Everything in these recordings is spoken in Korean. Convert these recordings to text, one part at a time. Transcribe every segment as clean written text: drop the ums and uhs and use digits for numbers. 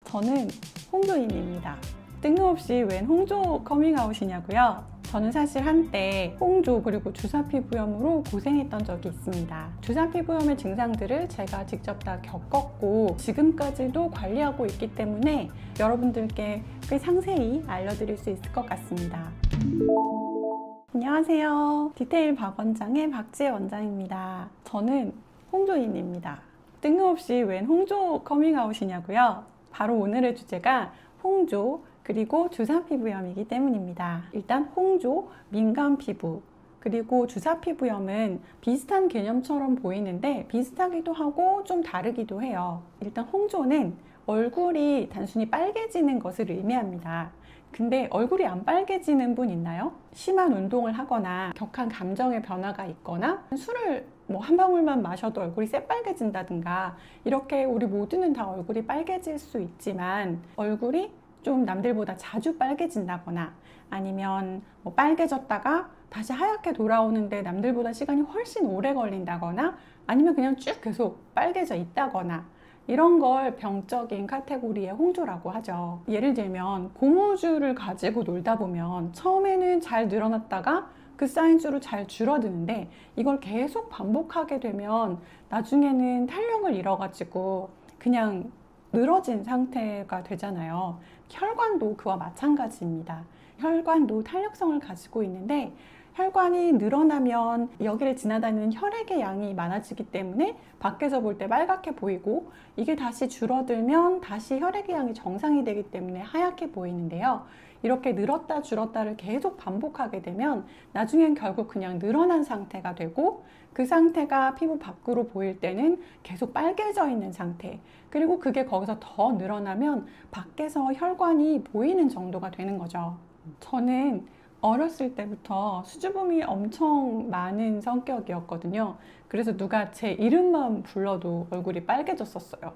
저는 홍조인입니다. 뜬금없이 웬 홍조 커밍아웃이냐고요? 저는 사실 한때 홍조 그리고 주사피부염으로 고생했던 적이 있습니다. 주사피부염의 증상들을 제가 직접 다 겪었고 지금까지도 관리하고 있기 때문에 여러분들께 꽤 상세히 알려드릴 수 있을 것 같습니다. 안녕하세요. 디테일 박원장의 박지혜 원장입니다. 저는 홍조인입니다. 뜬금없이 웬 홍조 커밍아웃이냐고요? 바로 오늘의 주제가 홍조 그리고 주사피부염이기 때문입니다. 일단 홍조, 민감 피부, 그리고 주사피부염은 비슷한 개념처럼 보이는데 비슷하기도 하고 좀 다르기도 해요. 일단 홍조는 얼굴이 단순히 빨개지는 것을 의미합니다. 근데 얼굴이 안 빨개지는 분 있나요? 심한 운동을 하거나 격한 감정의 변화가 있거나 술을 한 방울만 마셔도 얼굴이 새빨개진다든가 이렇게 우리 모두는 다 얼굴이 빨개질 수 있지만 얼굴이 좀 남들보다 자주 빨개진다거나 아니면 빨개졌다가 다시 하얗게 돌아오는데 남들보다 시간이 훨씬 오래 걸린다거나 아니면 그냥 쭉 계속 빨개져 있다거나 이런 걸 병적인 카테고리의 홍조라고 하죠. 예를 들면 고무줄을 가지고 놀다 보면 처음에는 잘 늘어났다가 그 사이즈로 잘 줄어드는데 이걸 계속 반복하게 되면 나중에는 탄력을 잃어가지고 그냥 늘어진 상태가 되잖아요. 혈관도 그와 마찬가지입니다. 혈관도 탄력성을 가지고 있는데 혈관이 늘어나면 여기를 지나다니는 혈액의 양이 많아지기 때문에 밖에서 볼 때 빨갛게 보이고 이게 다시 줄어들면 다시 혈액의 양이 정상이 되기 때문에 하얗게 보이는데요. 이렇게 늘었다 줄었다를 계속 반복하게 되면 나중엔 결국 그냥 늘어난 상태가 되고 그 상태가 피부 밖으로 보일 때는 계속 빨개져 있는 상태, 그리고 그게 거기서 더 늘어나면 밖에서 혈관이 보이는 정도가 되는 거죠. 저는 어렸을 때부터 수줍음이 엄청 많은 성격이었거든요. 그래서 누가 제 이름만 불러도 얼굴이 빨개졌었어요.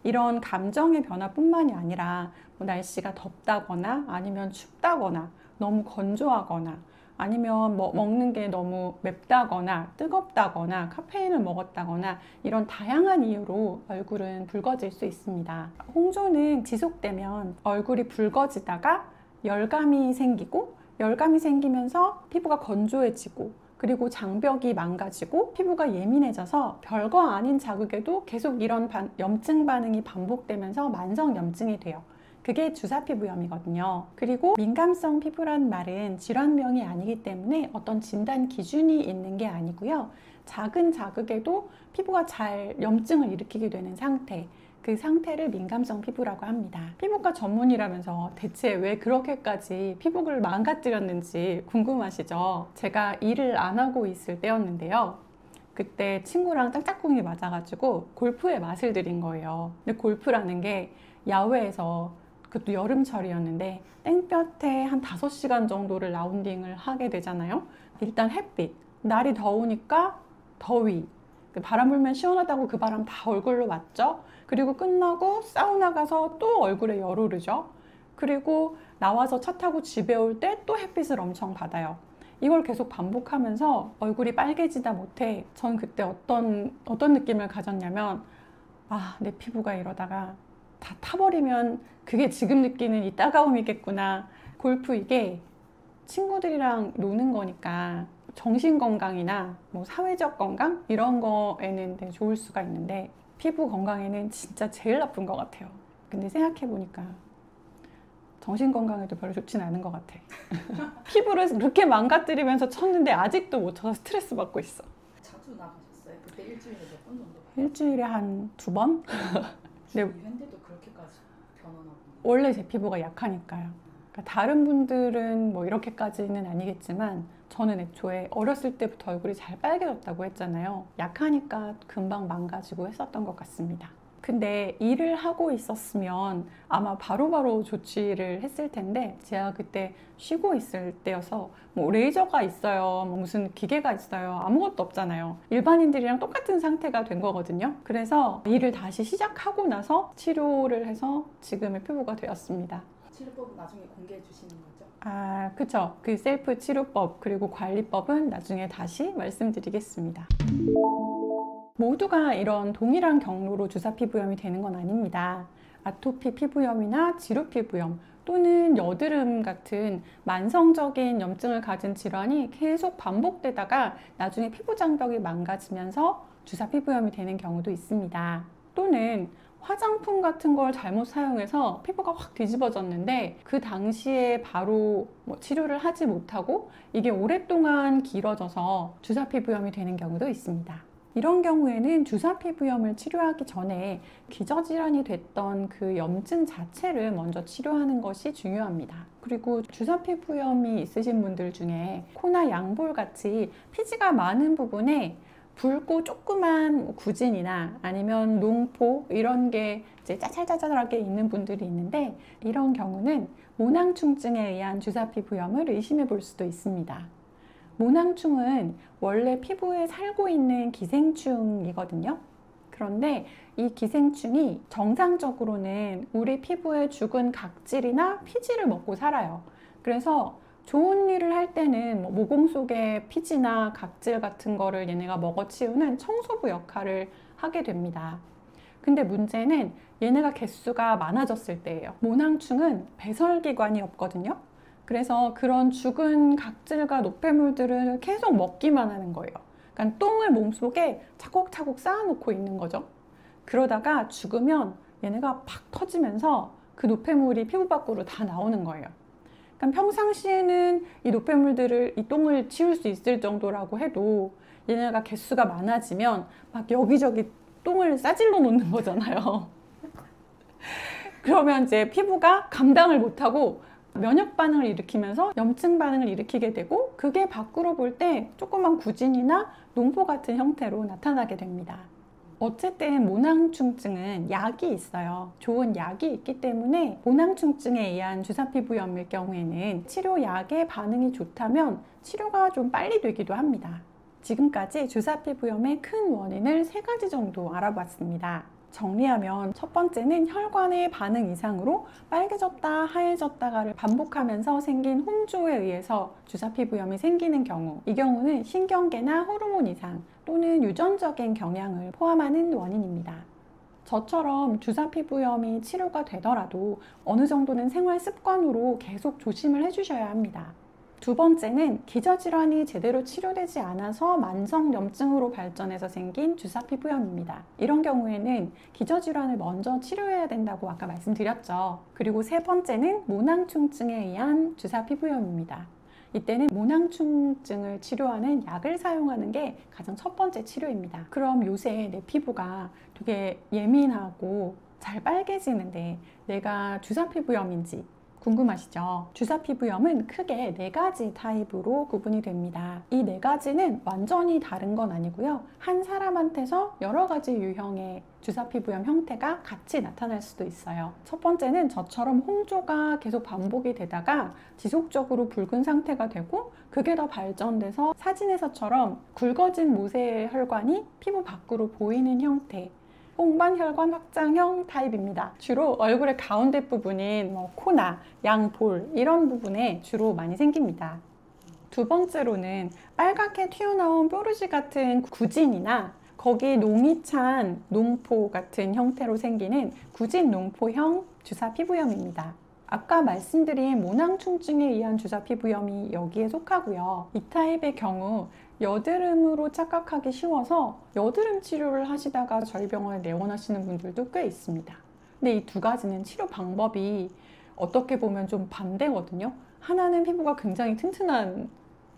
이런 감정의 변화뿐만이 아니라 날씨가 덥다거나 아니면 춥다거나 너무 건조하거나 아니면 먹는 게 너무 맵다거나 뜨겁다거나 카페인을 먹었다거나 이런 다양한 이유로 얼굴은 붉어질 수 있습니다. 홍조는 지속되면 얼굴이 붉어지다가 열감이 생기면서 피부가 건조해지고 그리고 장벽이 망가지고 피부가 예민해져서 별거 아닌 자극에도 계속 이런 염증 반응이 반복되면서 만성 염증이 돼요. 그게 주사피부염이거든요. 그리고 민감성 피부란 말은 질환명이 아니기 때문에 어떤 진단 기준이 있는 게 아니고요. 작은 자극에도 피부가 잘 염증을 일으키게 되는 상태, 그 상태를 민감성 피부라고 합니다. 피부과 전문이라면서 대체 왜 그렇게까지 피부를 망가뜨렸는지 궁금하시죠? 제가 일을 안 하고 있을 때였는데요. 그때 친구랑 짝짝꿍이 맞아가지고 골프에 맛을 들인 거예요. 근데 골프라는 게 야외에서, 그것도 여름철이었는데 땡볕에 한 5시간 정도를 라운딩을 하게 되잖아요. 일단 햇빛, 날이 더우니까 더위, 바람 불면 시원하다고 그 바람 다 얼굴로 맞죠? 그리고 끝나고 사우나 가서 또 얼굴에 열 오르죠. 그리고 나와서 차 타고 집에 올 때 또 햇빛을 엄청 받아요. 이걸 계속 반복하면서 얼굴이 빨개지다 못해 전 그때 어떤 느낌을 가졌냐면 내 피부가 이러다가 다 타버리면 그게 지금 느끼는 이 따가움이겠구나. 골프 이게 친구들이랑 노는 거니까 정신건강이나 사회적 건강 이런 거에는 되게 좋을 수가 있는데 피부 건강에는 진짜 제일 나쁜 것 같아요. 근데 생각해보니까 정신건강에도 별로 좋진 않은 것 같아. 피부를 그렇게 망가뜨리면서 쳤는데 아직도 못 쳐서 스트레스 받고 있어. 자주 나가셨어요? 그때 일주일에 몇 번 정도? 일주일에 한 2번? 주위인데도 그렇게까지 변하나 보네. 원래 제 피부가 약하니까요. 그러니까 다른 분들은 이렇게까지는 아니겠지만 저는 애초에 어렸을 때부터 얼굴이 잘 빨개졌다고 했잖아요. 약하니까 금방 망가지고 했었던 것 같습니다. 근데 일을 하고 있었으면 아마 바로바로 조치를 했을 텐데 제가 그때 쉬고 있을 때여서 레이저가 있어요, 무슨 기계가 있어요, 아무것도 없잖아요. 일반인들이랑 똑같은 상태가 된 거거든요. 그래서 일을 다시 시작하고 나서 치료를 해서 지금의 피부가 되었습니다. 치료법은 나중에 공개해 주시는 거죠? 그쵸. 그 셀프 치료법 그리고 관리법은 나중에 다시 말씀드리겠습니다. 모두가 이런 동일한 경로로 주사피부염이 되는 건 아닙니다. 아토피 피부염이나 지루 피부염 또는 여드름 같은 만성적인 염증을 가진 질환이 계속 반복되다가 나중에 피부 장벽이 망가지면서 주사 피부염이 되는 경우도 있습니다. 또는 화장품 같은 걸 잘못 사용해서 피부가 확 뒤집어졌는데 그 당시에 바로 치료를 하지 못하고 이게 오랫동안 길어져서 주사 피부염이 되는 경우도 있습니다. 이런 경우에는 주사 피부염을 치료하기 전에 기저질환이 됐던 그 염증 자체를 먼저 치료하는 것이 중요합니다. 그리고 주사 피부염이 있으신 분들 중에 코나 양볼 같이 피지가 많은 부분에 붉고 조그만 구진이나 아니면 농포 이런 게 이제 짜잘짜잘하게 있는 분들이 있는데 이런 경우는 모낭충증에 의한 주사 피부염을 의심해 볼 수도 있습니다. 모낭충은 원래 피부에 살고 있는 기생충이거든요. 그런데 이 기생충이 정상적으로는 우리 피부의 죽은 각질이나 피지를 먹고 살아요. 그래서 좋은 일을 할 때는 모공 속의 피지나 각질 같은 거를 얘네가 먹어치우는 청소부 역할을 하게 됩니다. 근데 문제는 얘네가 개수가 많아졌을 때예요. 모낭충은 배설기관이 없거든요. 그래서 그런 죽은 각질과 노폐물들을 계속 먹기만 하는 거예요. 그러니까 똥을 몸속에 차곡차곡 쌓아놓고 있는 거죠. 그러다가 죽으면 얘네가 팍 터지면서 그 노폐물이 피부 밖으로 다 나오는 거예요. 그러니까 평상시에는 이 노폐물들을, 이 똥을 치울 수 있을 정도라고 해도 얘네가 개수가 많아지면 막 여기저기 똥을 싸질러 놓는 거잖아요. 그러면 이제 피부가 감당을 못하고 면역 반응을 일으키면서 염증 반응을 일으키게 되고 그게 밖으로 볼 때 조그만 구진이나 농포 같은 형태로 나타나게 됩니다. 어쨌든 모낭충증은 약이 있어요. 좋은 약이 있기 때문에 모낭충증에 의한 주사피부염일 경우에는 치료약의 반응이 좋다면 치료가 좀 빨리 되기도 합니다. 지금까지 주사피부염의 큰 원인을 3가지 정도 알아봤습니다. 정리하면 첫 번째는 혈관의 반응 이상으로 빨개졌다 하얘졌다가를 반복하면서 생긴 홍조에 의해서 주사피부염이 생기는 경우, 이 경우는 신경계나 호르몬 이상 또는 유전적인 경향을 포함하는 원인입니다. 저처럼 주사피부염이 치료가 되더라도 어느 정도는 생활 습관으로 계속 조심을 해주셔야 합니다. 두 번째는 기저질환이 제대로 치료되지 않아서 만성염증으로 발전해서 생긴 주사피부염입니다. 이런 경우에는 기저질환을 먼저 치료해야 된다고 아까 말씀드렸죠. 그리고 세 번째는 모낭충증에 의한 주사피부염입니다. 이때는 모낭충증을 치료하는 약을 사용하는 게 가장 첫 번째 치료입니다. 그럼 요새 내 피부가 되게 예민하고 잘 빨개지는데 내가 주사피부염인지 궁금하시죠? 주사피부염은 크게 4가지 타입으로 구분이 됩니다. 이 4가지는 완전히 다른 건 아니고요. 한 사람한테서 여러 가지 유형의 주사피부염 형태가 같이 나타날 수도 있어요. 첫 번째는 저처럼 홍조가 계속 반복이 되다가 지속적으로 붉은 상태가 되고 그게 더 발전돼서 사진에서처럼 굵어진 모세 혈관이 피부 밖으로 보이는 형태, 홍반혈관 확장형 타입입니다. 주로 얼굴의 가운데 부분인 코나 양볼 이런 부분에 주로 많이 생깁니다. 두 번째로는 빨갛게 튀어나온 뾰루지 같은 구진이나 거기 농이 찬 농포 같은 형태로 생기는 구진 농포형 주사피부염입니다. 아까 말씀드린 모낭충증에 의한 주사피부염이 여기에 속하고요. 이 타입의 경우 여드름으로 착각하기 쉬워서 여드름 치료를 하시다가 저희 병원에 내원하시는 분들도 꽤 있습니다. 근데 이 2가지는 치료 방법이 어떻게 보면 좀 반대거든요. 하나는 피부가 굉장히 튼튼한,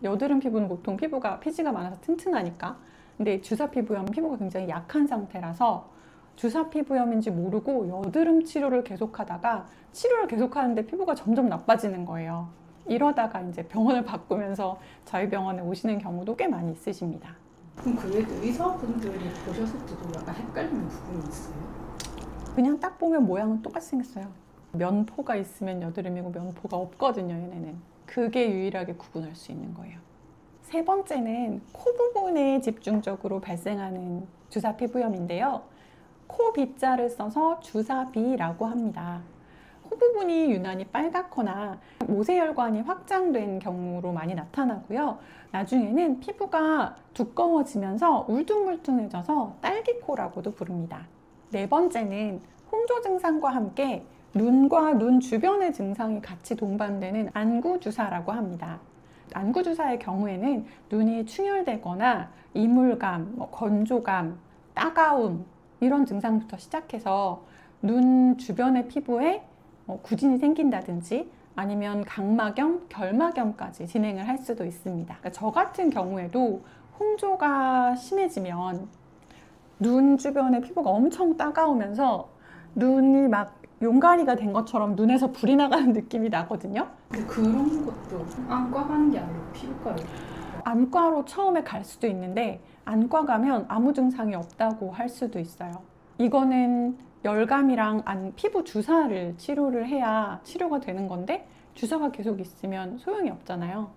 여드름 피부는 보통 피지가 많아서 튼튼하니까. 근데 주사피부염은 피부가 굉장히 약한 상태라서 주사피부염인지 모르고 여드름 치료를 계속하다가 치료를 계속하는데 피부가 점점 나빠지는 거예요. 이러다가 이제 병원을 바꾸면서 저희 병원에 오시는 경우도 꽤 많이 있으십니다. 그럼 그 의사분들이 보셨을 때도 약간 헷갈리는 부분이 있어요? 그냥 딱 보면 모양은 똑같이 생겼어요. 면포가 있으면 여드름이고 면포가 없거든요, 얘네는. 그게 유일하게 구분할 수 있는 거예요. 세 번째는 코 부분에 집중적으로 발생하는 주사피부염인데요. 코 B자를 써서 주사비라고 합니다. 코 부분이 유난히 빨갛거나 모세혈관이 확장된 경우로 많이 나타나고요. 나중에는 피부가 두꺼워지면서 울퉁불퉁해져서 딸기코라고도 부릅니다. 네 번째는 홍조 증상과 함께 눈과 눈 주변의 증상이 같이 동반되는 안구주사라고 합니다. 안구주사의 경우에는 눈이 충혈되거나 이물감, 건조감, 따가움 이런 증상부터 시작해서 눈 주변의 피부에 구진이 생긴다든지 아니면 각막염, 결막염까지 진행을 할 수도 있습니다. 그러니까 저 같은 경우에도 홍조가 심해지면 눈 주변의 피부가 엄청 따가우면서 눈이 막 용가리가 된 것처럼 눈에서 불이 나가는 느낌이 나거든요. 근데 그런 것도 안과 가는 게 아니고 피부과요. 안과로 처음에 갈 수도 있는데 안과 가면 아무 증상이 없다고 할 수도 있어요. 이거는 열감이랑 피부 주사를 치료를 해야 치료가 되는 건데 주사가 계속 있으면 소용이 없잖아요.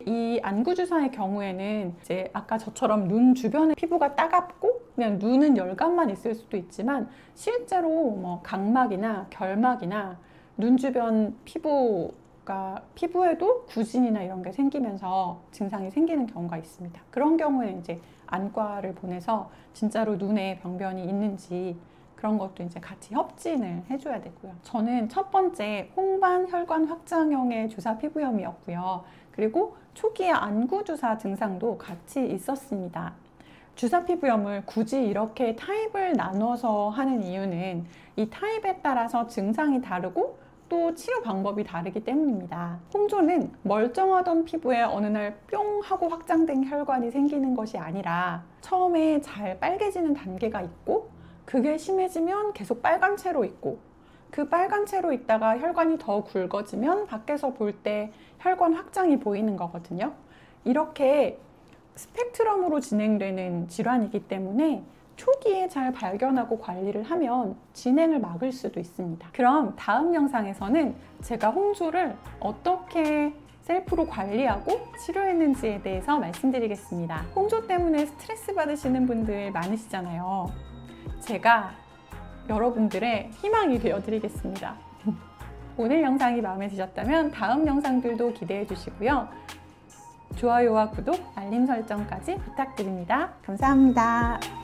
이 안구주사의 경우에는 이제 아까 저처럼 눈 주변에 피부가 따갑고 그냥 눈은 열감만 있을 수도 있지만 실제로 뭐 각막이나 결막이나 눈 주변 피부에도 구진이나 이런 게 생기면서 증상이 생기는 경우가 있습니다. 그런 경우에는 이제 안과를 보내서 진짜로 눈에 병변이 있는지 그런 것도 이제 같이 협진을 해줘야 되고요. 저는 첫 번째 홍반 혈관 확장형의 주사 피부염이었고요. 그리고 초기에 안구주사 증상도 같이 있었습니다. 주사 피부염을 굳이 이렇게 타입을 나눠서 하는 이유는 이 타입에 따라서 증상이 다르고 또 치료 방법이 다르기 때문입니다. 홍조는 멀쩡하던 피부에 어느 날 뿅 하고 확장된 혈관이 생기는 것이 아니라 처음에 잘 빨개지는 단계가 있고 그게 심해지면 계속 빨간 채로 있고 그 빨간 채로 있다가 혈관이 더 굵어지면 밖에서 볼 때 혈관 확장이 보이는 거거든요. 이렇게 스펙트럼으로 진행되는 질환이기 때문에 초기에 잘 발견하고 관리를 하면 진행을 막을 수도 있습니다. 그럼 다음 영상에서는 제가 홍조를 어떻게 셀프로 관리하고 치료했는지에 대해서 말씀드리겠습니다. 홍조 때문에 스트레스 받으시는 분들 많으시잖아요. 제가 여러분들의 희망이 되어드리겠습니다. 오늘 영상이 마음에 드셨다면 다음 영상들도 기대해 주시고요. 좋아요와 구독, 알림 설정까지 부탁드립니다. 감사합니다.